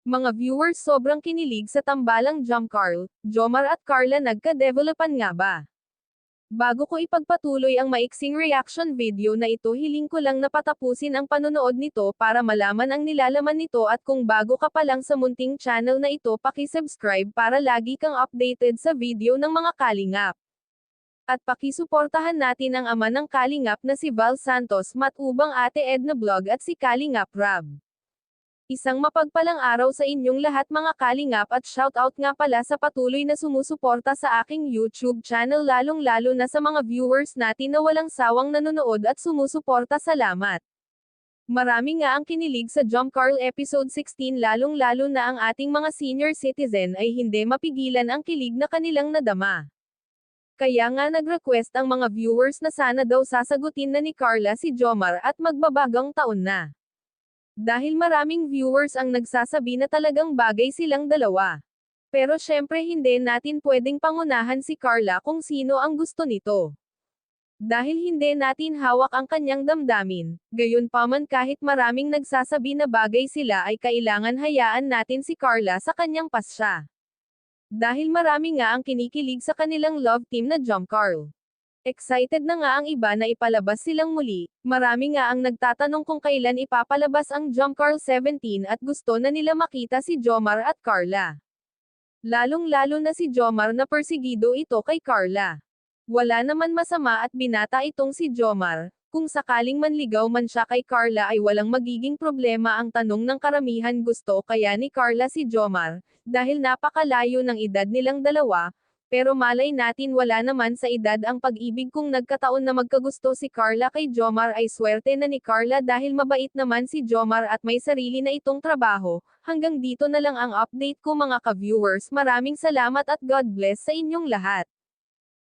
Mga viewers sobrang kinilig sa tambalang Jomcarl, Jomar at Carla nagka-developan nga ba? Bago ko ipagpatuloy ang maiksing reaction video na ito, hiling ko lang na patapusin ang panonood nito para malaman ang nilalaman nito, at kung bago ka pa lang sa munting channel na ito, paki-subscribe para lagi kang updated sa video ng mga kalingap. At pakisuportahan natin ang ama ng kalingap na si Val Santos matubang Ate Edna Vlog at si Kalingap Rab. Isang mapagpalang araw sa inyong lahat mga kalingap, at shoutout nga pala sa patuloy na sumusuporta sa aking YouTube channel, lalong-lalo na sa mga viewers natin na walang sawang nanonood at sumusuporta. Salamat! Marami nga ang kinilig sa Jomcarl episode 16, lalong-lalo na ang ating mga senior citizen ay hindi mapigilan ang kilig na kanilang nadama. Kaya nga nag-request ang mga viewers na sana daw sasagutin na ni Carla si Jomar at magbabagang taon na. Dahil maraming viewers ang nagsasabi na talagang bagay silang dalawa. Pero syempre hindi natin pwedeng pangunahan si Carla kung sino ang gusto nito. Dahil hindi natin hawak ang kanyang damdamin, gayunpaman kahit maraming nagsasabi na bagay sila ay kailangan hayaan natin si Carla sa kanyang pasya. Dahil marami nga ang kinikilig sa kanilang love team na Jomcarl. Excited na nga ang iba na ipalabas silang muli, marami nga ang nagtatanong kung kailan ipapalabas ang Jomcarl 17 at gusto na nila makita si Jomar at Carla. Lalong-lalo na si Jomar na persigido ito kay Carla. Wala naman masama at binata itong si Jomar, kung sakaling manligaw man siya kay Carla ay walang magiging problema. Ang tanong ng karamihan, gusto kaya ni Carla si Jomar, dahil napakalayo ng edad nilang dalawa. Pero malay natin wala naman sa edad ang pag-ibig. Kung nagkataon na magkagusto si Carla kay Jomar ay swerte na ni Carla dahil mabait naman si Jomar at may sarili na itong trabaho. Hanggang dito na lang ang update ko mga ka-viewers. Maraming salamat at God bless sa inyong lahat.